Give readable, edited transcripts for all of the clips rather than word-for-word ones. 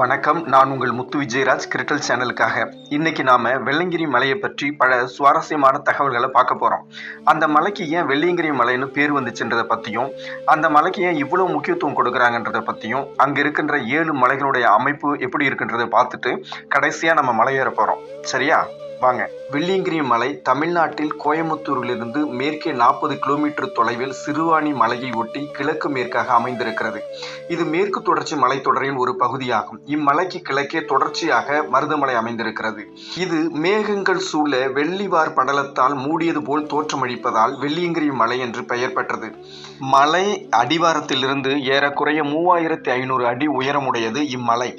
வணக்கம். நான் உங்கள் முத்து விஜயராஜ் கிரிட்டல் சேனலுக்காக. இன்னைக்கு நாம வெள்ளையங்கிரி மலையை பற்றி பல சுவாரஸ்யமான தகவல்களை பார்க்க போறோம். அந்த மலைக்கு ஏன் வெள்ளையங்கிரி மலைன்னு பேர் வந்துச்சுன்றதை பற்றியும், அந்த மலைக்கு ஏன் இவ்வளவு முக்கியத்துவம் கொடுக்குறாங்கன்றதை பற்றியும், அங்கே இருக்கின்ற 7 மலைகளுடைய அமைப்பு எப்படி இருக்குன்றதை பார்த்துட்டு கடைசியாக நம்ம மலையேற போகிறோம். சரியா? வாங்க. வெள்ளையங்கிரி மலை தமிழ்நாட்டில் கோயம்புத்தூரிலிருந்து மேற்கே 40 கிலோமீட்டர் தொலைவில் சிறுவாணி மலையை ஒட்டி கிழக்கு மேற்காக அமைந்திருக்கிறது. இது மேற்கு தொடர்ச்சி மலைத்தொடரின் ஒரு பகுதியாகும். இம்மலைக்கு கிழக்கே தொடர்ச்சியாக மருதமலை அமைந்திருக்கிறது. இது மேகங்கள் சூழ வெள்ளிவார் படலத்தால் மூடியது போல் தோற்றமளிப்பதால் வெள்ளையங்கிரி மலை என்று பெயர் பெற்றது. மலை அடிவாரத்திலிருந்து ஏறக்குறைய 3500 அடி உயரமுடையது இம்மலை.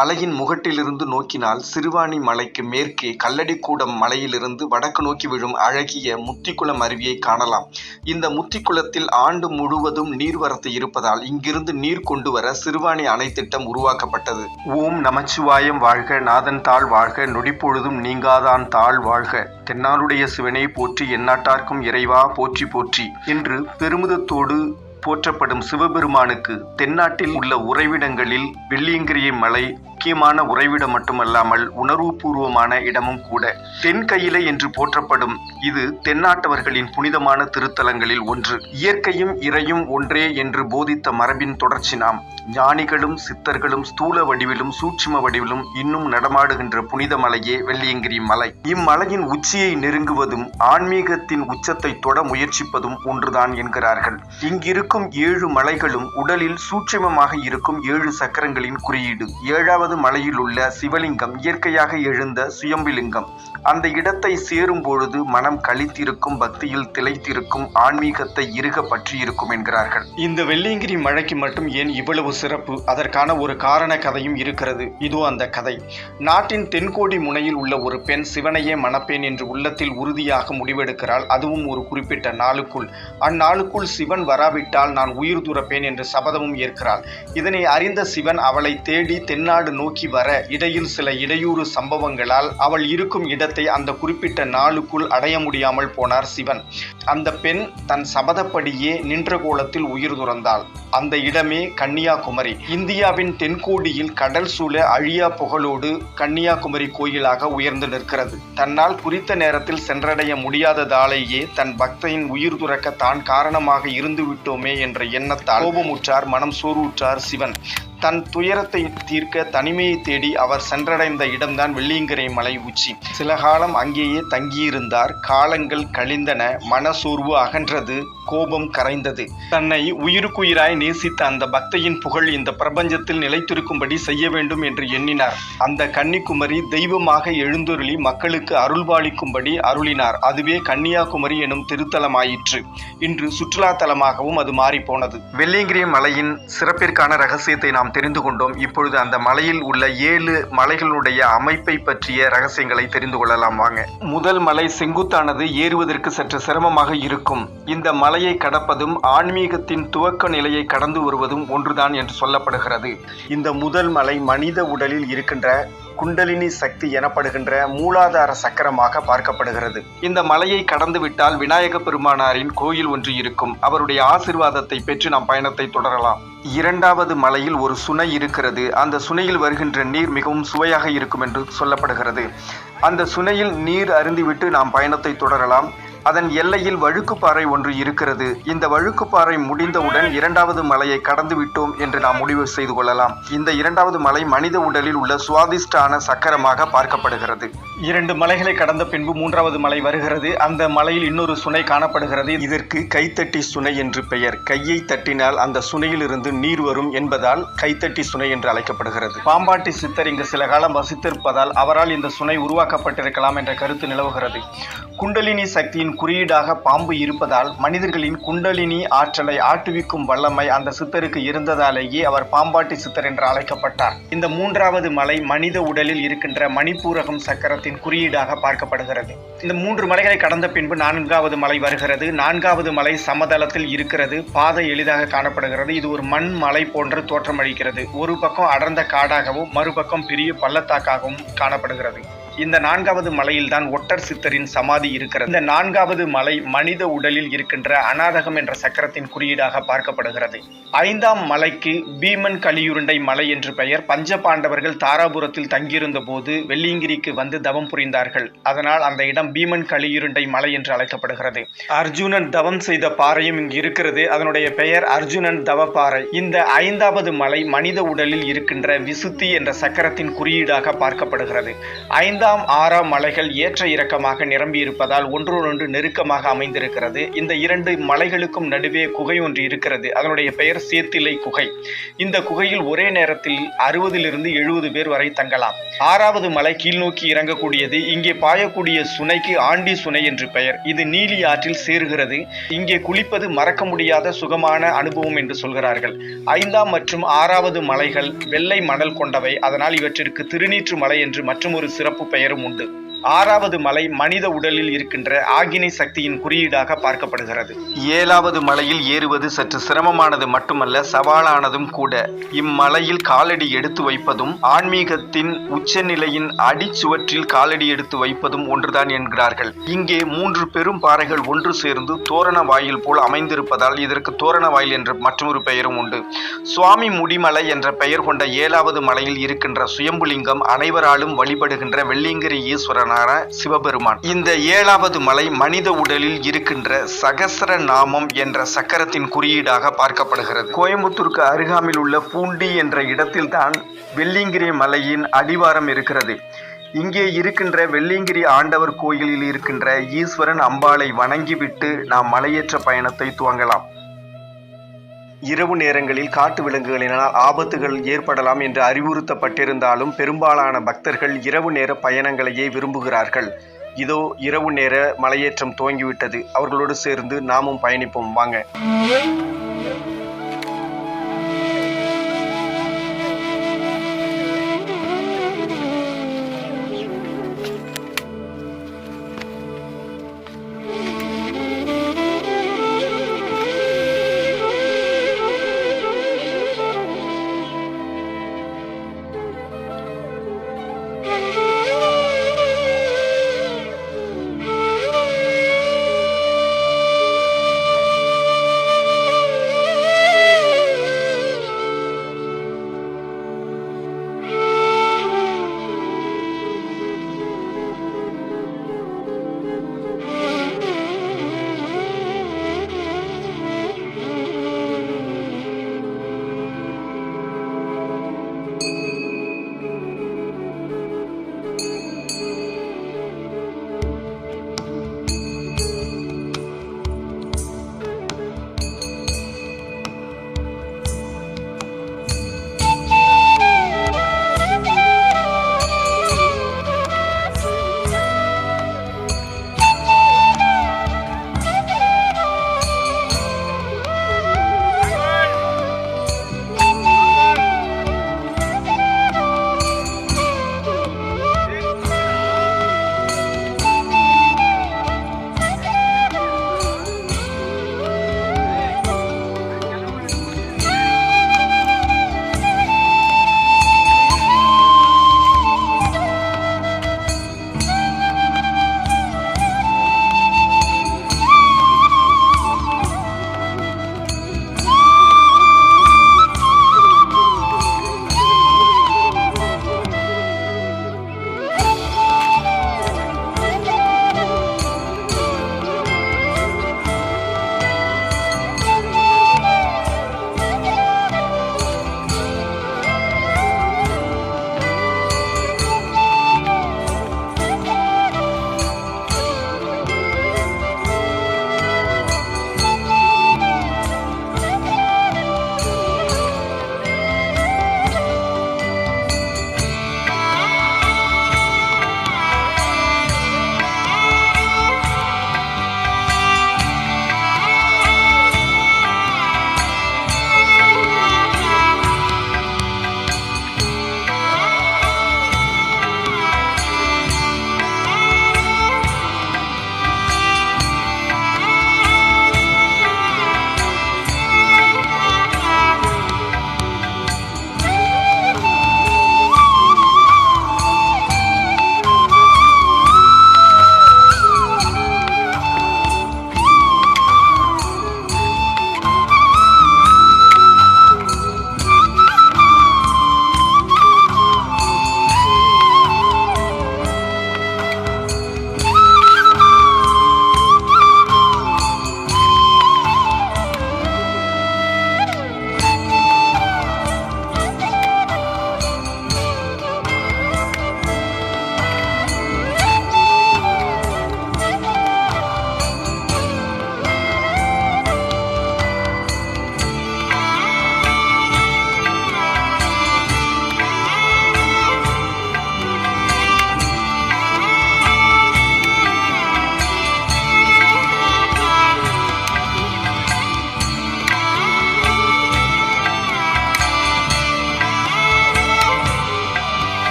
மலையின் முகட்டிலிருந்து நோக்கினால் சிறுவாணி மலைக்கு மேற்கே கல்லடிக்கூடம் மலையிலிருந்து வடக்கு நோக்கி விழும் அழகிய முத்திக்குளம் அருவியை காணலாம். இந்த முத்திக்குளத்தில் ஆண்டு முழுவதும் நீர்வரத்து இருப்பதால் இங்கிருந்து நீர் கொண்டு வர சிறுவாணி அணை திட்டம் உருவாக்கப்பட்டது. ஓம் நமச்சிவாயம் வாழ்க, நாதன் தாழ் வாழ்க, நொடிப்பொழுதும் நீங்காதான் தாழ் வாழ்க, தென்னாடுடைய சிவனை போற்றி, எந்நாட்டார்க்கும் இறைவா போற்றி போற்றி என்று பெருமிதத்தோடு போற்றப்படும் சிவபெருமானுக்கு தென்னாட்டில் உள்ள உறைவிடங்களில் வெள்ளையங்கிரி மலை முக்கியமான உறைவிடம் மட்டுமல்லாமல் உணர்வுபூர்வமான இடமும் கூட. தென்கயிலை என்று போற்றப்படும் இது தென்னாட்டவர்களின் புனிதமான திருத்தலங்களில் ஒன்று. இயற்கையும் இறையும் ஒன்றே என்று போதித்த மரபின் தொடர்ச்சி நாம். ஞானிகளும் சித்தர்களும் ஸ்தூல வடிவிலும் சூட்சும வடிவிலும் இன்னும் நடமாடுகின்ற புனித மலையே வெள்ளையங்கிரி மலை. இம்மலையின் உச்சியை நெருங்குவதும் ஆன்மீகத்தின் உச்சத்தை தொட முயற்சிப்பதும் ஒன்றுதான் என்கிறார்கள். இங்கிருக்கும் 7 மலைகளும் உடலில் சூட்சுமமாக இருக்கும் 7 சக்கரங்களின் குறியீடு. 7வது மலையில் உள்ள சிவலிங்கம் இயற்கையாக எழுந்த சுயம்புலிங்கம். அந்த இடத்தை சேரும் பொழுது மனம் களித்திருக்கும், பக்தியில் திளைத்திருக்கும், ஆன்மீகத்தை இறுக பற்றி இருக்கும் என்கிறார்கள். இந்த வெள்ளையங்கிரி மலைக்கு மட்டும் ஏன் இவ்வளவு சிறப்பு? அதற்கான ஒரு காரண கதையும் இருக்கிறது. இதோ அந்த கதை. நாட்டின் தென்கோடி முனையில் உள்ள ஒரு பெண் சிவனையே மணப்பேன் என்று உள்ளத்தில் உறுதியாக முடிவெடுக்கிறாள். அதுவும் ஒரு குறிப்பிட்ட நாளுக்குள். அந்நாளுக்குள் சிவன் வராவிட்டால் நான் உயிர் துறப்பேன் என்று சபதமும் ஏற்கிறாள். இதனை அறிந்த சிவன் அவளை தேடி தென்னாடு நோக்கி வர இடையில் சில இடையூறு சம்பவங்களால் அவள் இருக்கும் இடத்தை அந்த குறிப்பிட்ட நாளுக்குள் அடைய முடியாமல் போனார் சிவன். அந்த பெண் தன் சபதப்படியே நின்ற கோலத்தில் உயிர் துறந்தாள். அந்த இடமே கன்னியாகுமரி. இந்தியாவின் தென்கோடியில் கடல் சூழ அழியா புகழோடு கன்னியாகுமரி கோயிலாக உயர்ந்து நிற்கிறது. தன்னால் குறித்த நேரத்தில் சென்றடைய முடியாததாலேயே தன் பக்தையின் உயிர் துறக்க தான் காரணமாக இருந்து விட்டோமே என்ற எண்ணத்தால் கோபமுற்றார், மனம் சோர்வுற்றார் சிவன். தன் துயரத்தை தீர்க்க தனிமையை தேடி அவர் சென்றடைந்த இடம்தான் வெள்ளையங்கிரி மலை உச்சி. சில காலம் அங்கேயே தங்கியிருந்தார். காலங்கள் கழிந்தன. மனசோர்வு அகன்றது, கோபம் கரைந்தது. தன்னை உயிருக்குயிராய் நேசித்த அந்த பக்தையின் புகழ் இந்த பிரபஞ்சத்தில் நிலைத்திருக்கும்படி செய்ய வேண்டும் என்று எண்ணினார். அந்த கன்னிக்குமரி தெய்வமாக எழுந்தருளி மக்களுக்கு அருள்பாலிக்கும்படி அருளினார். அதுவே கன்னியாகுமரி எனும் திருத்தலமாயிற்று. இன்று சுற்றுலா தலமாகவும் அது மாறிப்போனது. வெள்ளையங்கிரி மலையின் சிறப்பிற்கான ரகசியத்தை நாம் தெரிந்து கொண்டோம். இப்பொழுது அந்த மலையில் உள்ள 7 மலைகளுடைய அமைப்பை பற்றிய ரகசியங்களை தெரிந்து கொள்ளலாம் வாங்க. முதல் மலை செங்குத்தானது, ஏறுவதற்கு சற்று சிரமமாக இருக்கும். இந்த மலையை கடப்பதும் ஆன்மீகத்தின் துவக்க நிலையை கடந்து வருவதும் ஒன்றுதான் என்று சொல்லப்படுகிறது. இந்த முதல் மலை மனித உடலில் இருக்கின்ற குண்டலினி சக்தி எனப்படுகின்ற மூலாதார சக்கரமாக பார்க்கப்படுகிறது. இந்த மலையை கடந்து விட்டால் விநாயக பெருமானாரின் கோயில் ஒன்று இருக்கும். அவருடைய ஆசீர்வாதத்தை பெற்று நாம் பயணத்தை தொடரலாம். 2வது மலையில் ஒரு சுனை இருக்கிறது. அந்த சுனையில் வருகின்ற நீர் மிகவும் சுவையாக இருக்கும் என்று சொல்லப்படுகிறது. அந்த சுனையில் நீர் அருந்திவிட்டு நாம் பயணத்தை தொடரலாம். அதன் எல்லையில் வழுக்குப்பாறை ஒன்று இருக்கிறது. இந்த வழுக்குப்பாறை முடிந்தவுடன் 2வது மலையை கடந்து விட்டோம் என்று நாம் முடிவு செய்து கொள்ளலாம். இந்த 2வது மலை மனித உடலில் உள்ள சுவாதிஷ்டான சக்கரமாக பார்க்கப்படுகிறது. 2 மலைகளை கடந்த பின்பு 3வது மலை வருகிறது. அந்த மலையில் இன்னொரு சுனை காணப்படுகிறது. இதற்கு கைத்தட்டி சுனை என்று பெயர். கையை தட்டினால் அந்த சுனையில் இருந்து நீர் வரும் என்பதால் கைத்தட்டி சுனை என்று அழைக்கப்படுகிறது. பாம்பாட்டி சித்தர் இங்கு சில காலம் வசித்திருப்பதால் அவரால் இந்த சுனை உருவாக்கப்பட்டிருக்கலாம் என்ற கருத்து நிலவுகிறது. குண்டலினி சக்தியின் குறியீடாக பாம்பு இருப்பதால் மனிதர்களின் குண்டலினி ஆற்றலை ஆட்டுவிக்கும் வல்லமை அந்த சித்தருக்கு இருந்ததாலேயே அவர் பாம்பாட்டி சித்தர் என்று அழைக்கப்பட்டார். இந்த 3வது மலை மனித உடலில் இருக்கின்ற மணிப்பூரகம் சக்கரத்தின் குறியீடாக பார்க்கப்படுகிறது. இந்த 3 மலைகளை கடந்த பின்பு 4வது மலை வருகிறது. 4வது மலை சமதளத்தில் இருக்கிறது. பாதை எளிதாக காணப்படுகிறது. இது ஒரு மண் மலை போன்று தோற்றமளிக்கிறது. ஒரு பக்கம் அடர்ந்த காடாகவும் மறுபக்கம் பெரிய பள்ளத்தாக்காகவும் காணப்படுகிறது. இந்த 4வது மலையில்தான் ஒட்டர் சித்தரின் சமாதி இருக்கிறது. இந்த 4வது மலை மனித உடலில் இருக்கின்ற அநாதகம் என்ற சக்கரத்தின் குறியீடாக பார்க்கப்படுகிறது. 5ஆம் மலைக்கு பீமன் கலியுருண்டை மலை என்று பெயர். பஞ்ச பாண்டவர்கள் தாராபுரத்தில் தங்கியிருந்த போது வெள்ளியங்கிரிக்கு வந்து தவம் புரிந்தார்கள். அதனால் அந்த இடம் பீமன் கலியுருண்டை மலை என்று அழைக்கப்படுகிறது. அர்ஜுனன் தவம் செய்த பாறையும் இங்கு இருக்கிறது. அதனுடைய பெயர் அர்ஜுனன் தவப்பாறை. இந்த 5வது மலை மனித உடலில் இருக்கின்ற விசுத்தி என்ற சக்கரத்தின் குறியீடாக பார்க்கப்படுகிறது. 5ஆம் 6ஆம் மலைகள் ஏற்ற இறக்கமாக நிரம்பி இருப்பதால் ஒன்றோடொன்று நெருக்கமாக அமைந்திருக்கிறது. இந்த 2 மலைகளுக்கும் நடுவே குகை ஒன்று இருக்கிறது. அதனுடைய பெயர் சேத்திலை குகை. இந்த குகையில் ஒரே நேரத்தில் 60லிருந்து 70 பேர் வரை தங்கலாம். 6வது மலை கீழ்நோக்கி இறங்கக்கூடியது. இங்கே பாயக்கூடிய சுனைக்கு ஆண்டி சுனை என்று பெயர். இது நீலி ஆற்றில் சேருகிறது. இங்கே குளிப்பது மறக்க முடியாத சுகமான அனுபவம் என்று சொல்கிறார்கள். 5ஆம் மற்றும் 6வது மலைகள் வெள்ளை மணல் கொண்டவை. அதனால் இவற்றிற்கு திருநீற்று மலை என்று மற்றொரு சிறப்பு பெயரும் உண்டு. 6வது மலை மனித உடலில் இருக்கின்ற ஆகினை சக்தியின் குறியீடாக பார்க்கப்படுகிறது. 7வது மலையில் ஏறுவது சற்று சிரமமானது மட்டுமல்ல, சவாலானதும் கூட. இம்மலையில் காலடி எடுத்து வைப்பதும் ஆன்மீகத்தின் உச்சநிலையின் அடிச்சுவற்றில் காலடி எடுத்து வைப்பதும் ஒன்றுதான் என்கிறார்கள். இங்கே 3 பெரும் பாறைகள் ஒன்று சேர்ந்து தோரண வாயில் போல் அமைந்திருப்பதால் இதற்கு தோரண வாயில் என்ற மற்றொரு பெயரும் உண்டு. சுவாமி முடிமலை என்ற பெயர் கொண்ட 7வது மலையில் இருக்கின்ற சுயம்புலிங்கம் அனைவராலும் வழிபடுகின்ற வெள்ளியங்கிரி ஈஸ்வரன் சிவபெருமான். இந்த 7வது மலை மனித உடலில் இருக்கின்ற சகஸ்ர நாமம் என்ற சக்கரத்தின் குறியீடாக பார்க்கப்படுகிறது. கோயம்புத்தூருக்கு அருகாமையில் உள்ள பூண்டி என்ற இடத்தில்தான் வெள்ளியங்கிரி மலையின் அடிவாரம் இருக்கிறது. இங்கே இருக்கின்ற வெள்ளியங்கிரி ஆண்டவர் கோயிலில் இருக்கின்ற ஈஸ்வரன் அம்பாளை வணங்கிவிட்டு நாம் மலையேற்ற பயணத்தை துவங்கலாம். இரவு நேரங்களில் காட்டு விலங்குகளினால் ஆபத்துகள் ஏற்படலாம் என்று அறிவுறுத்தப்பட்டிருந்தாலும் பெரும்பாலான பக்தர்கள் இரவு நேர பயணங்களையே விரும்புகிறார்கள். இதோ இரவு நேர மலையேற்றம் துவங்கிவிட்டது. அவர்களோடு சேர்ந்து நாமும் பயணிப்போம் வாங்க.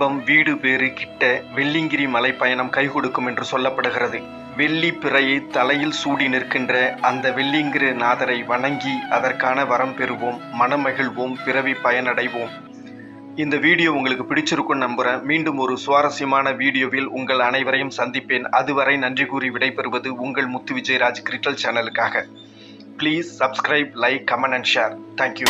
இன்பம் வீடு பேறு கிட்ட வெள்ளியங்கிரி மலை பயணம் கை கொடுக்கும் என்று சொல்லப்படுகிறது. வெள்ளி பிறையை தலையில் சூடி நிற்கின்ற அந்த வெள்ளியங்கிரி நாதரை வணங்கி அதற்கான வரம் பெறுவோம், மனமகிழ்வோம், பிறவி பயனடைவோம். இந்த வீடியோ உங்களுக்கு பிடிச்சிருக்கும்னு நம்புகிறேன். மீண்டும் ஒரு சுவாரஸ்யமான வீடியோவில் உங்கள் அனைவரையும் சந்திப்பேன். அதுவரை நன்றி கூறி விடைபெறுவது உங்கள் முத்து விஜயராஜ் கிரிட்டல் சேனலுக்காக. Please subscribe, like, comment and share. Thank you.